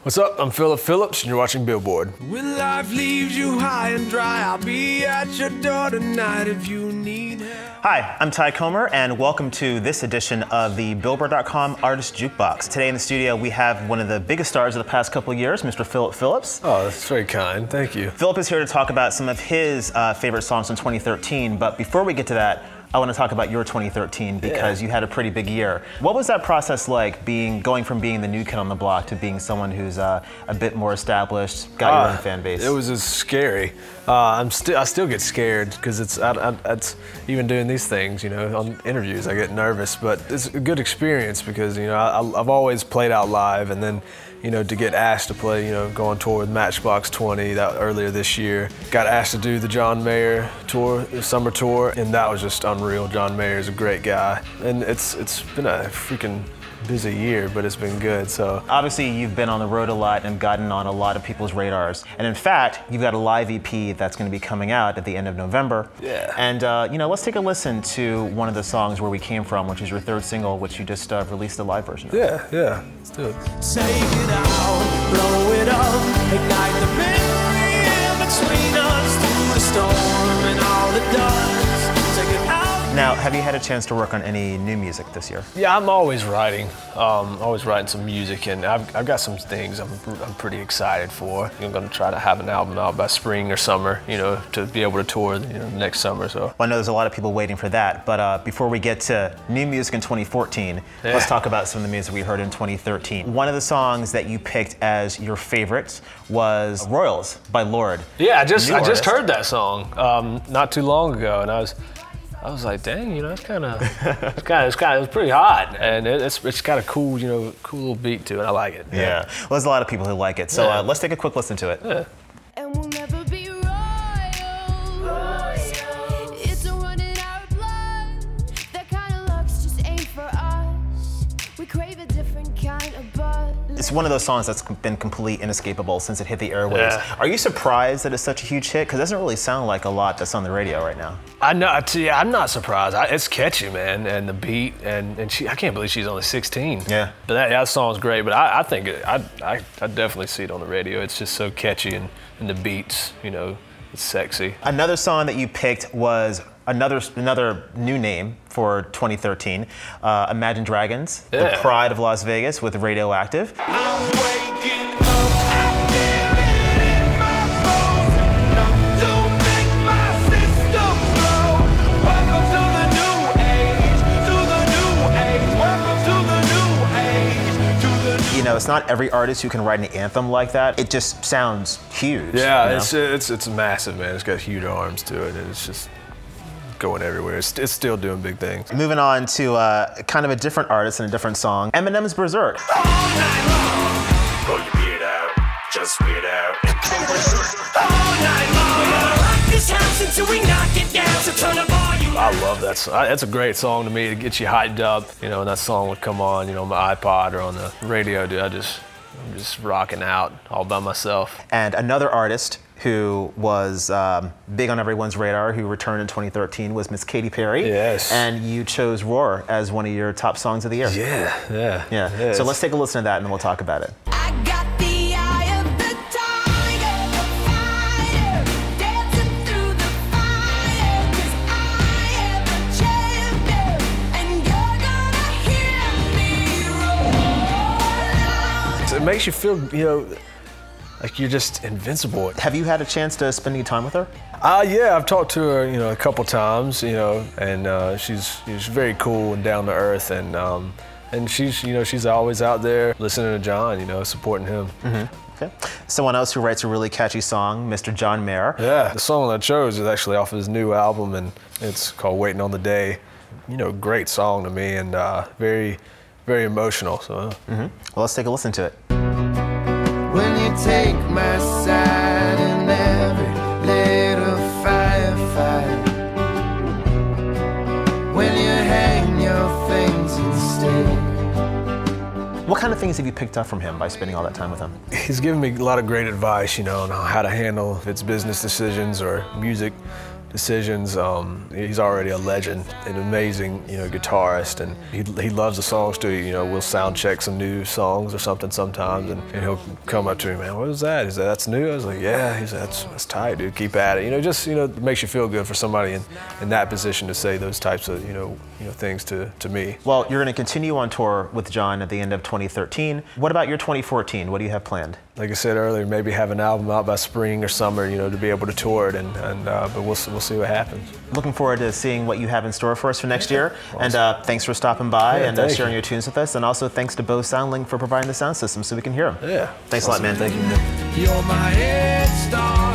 What's up? I'm Phillip Phillips, and you're watching Billboard. When life leaves you high and dry, I'll be at your door tonight if you need help. Hi, I'm Ty Comer, and welcome to this edition of the Billboard.com Artist Jukebox. Today in the studio, we have one of the biggest stars of the past couple of years, Mr. Phillip Phillips. Oh, that's very kind. Thank you. Phillip is here to talk about some of his favorite songs from 2013, but before we get to that, I want to talk about your 2013 because you had a pretty big year. What was that process like, going from being the new kid on the block to being someone who's a bit more established, got your own fan base? It was just scary. I still get scared because it's even doing these things, you know, on interviews I get nervous, but it's a good experience because, you know, I've always played out live, and then, you know, to get asked to play, you know, go on tour with Matchbox 20 earlier this year. Got asked to do the John Mayer tour, the summer tour, and that was just unreal. John Mayer is a great guy, and it's been a freaking busy year, but it's been good. So obviously you've been on the road a lot and gotten on a lot of people's radars, and in fact you've got a live EP that's going to be coming out at the end of November. Yeah. And you know, let's take a listen to one of the songs, Where We Came From, which is your third single, which you just released a live version of. Yeah, let's do it. Take it out, blow it up, ignite the memory in between us, through the storm and all it does. Take it out. Now, have you had a chance to work on any new music this year? Yeah, I'm always writing. Always writing some music, and I've got some things I'm pretty excited for. I'm going to try to have an album out by spring or summer, you know, to be able to tour, you know, next summer. So well, I know there's a lot of people waiting for that, but before we get to new music in 2014, let's talk about some of the music we heard in 2013. One of the songs that you picked as your favorite was Royals by Lorde. Yeah, I just heard that song not too long ago, and I was like, dang, you know, it's it was pretty hot, and it's got a cool, you know, cool little beat to it. I like it. Yeah. Well, there's a lot of people who like it. So let's take a quick listen to it. Yeah. And we'll never be royals. It's a run in our blood. That kind of luck's just ain't for us. We crave a different kind of buzz. It's one of those songs that's been completely inescapable since it hit the airwaves. Yeah. Are you surprised that it's such a huge hit? Because it doesn't really sound like a lot that's on the radio right now. I know. I'm not surprised. It's catchy, man, and the beat, and I can't believe she's only 16. Yeah. But that song's great. But I think I definitely see it on the radio. It's just so catchy, and the beats, you know, it's sexy. Another song that you picked was another new name for 2013, Imagine Dragons, the pride of Las Vegas with Radioactive. I'm waking up, active in my bones. Don't make my system blow. Welcome to the new age, to the new age. Welcome to the new age, to the new. You know, it's not every artist who can write an anthem like that. It just sounds huge. Yeah, you know? it's massive, man. It's got huge arms to it, and it's just going everywhere. It's still doing big things. Moving on to kind of a different artist and a different song, Eminem's Berserk. All night long, Pull your beard out, just weird out. all night long. We're gonna rock this house until we knock it down. So turn the volume. I love that song. That's a great song to me to get you hyped up. You know, and that song would come on, you know, my iPod or on the radio, dude. I'm just rocking out all by myself. And another artist who was big on everyone's radar, who returned in 2013, was Miss Katy Perry. Yes. And you chose Roar as one of your top songs of the year. Yeah. So let's take a listen to that and then we'll talk about it. I got the eye of the tiger, the fighter, dancing through the fire. 'Cause I am a champion, and you're gonna hear me roar. So it makes you feel, you know, like you're just invincible. Have you had a chance to spend any time with her? Yeah, I've talked to her, you know, a couple times, you know, and she's very cool and down to earth, and she's, you know, she's always out there listening to John, you know, supporting him. Okay. Someone else who writes a really catchy song, Mr. John Mayer. Yeah, the song I chose is actually off of his new album, and it's called Waiting on the Day. You know, great song to me, and very, very emotional. So. Well, let's take a listen to it. When you take my side in every little firefight, when you hang your things instead. What kind of things have you picked up from him by spending all that time with him? He's given me a lot of great advice, you know, on how to handle if it's business decisions or music decisions. He's already a legend, an amazing, guitarist, and he loves the songs too. We'll sound check some new songs or something sometimes, and he'll come up to me, man, what is that? He said, that's new? I was like, yeah. He said, that's tight, dude. Keep at it. It makes you feel good for somebody in that position to say those types of, things to me. Well, you're going to continue on tour with John at the end of 2013. What about your 2014? What do you have planned? Like I said earlier, maybe have an album out by spring or summer, to be able to tour it, but we'll see what happens. Looking forward to seeing what you have in store for us for next year. Awesome. And thanks for stopping by and sharing your tunes with us. And also thanks to Bose SoundLink for providing the sound system so we can hear them. Yeah. Thanks a lot, man. Thank you. You're my head start.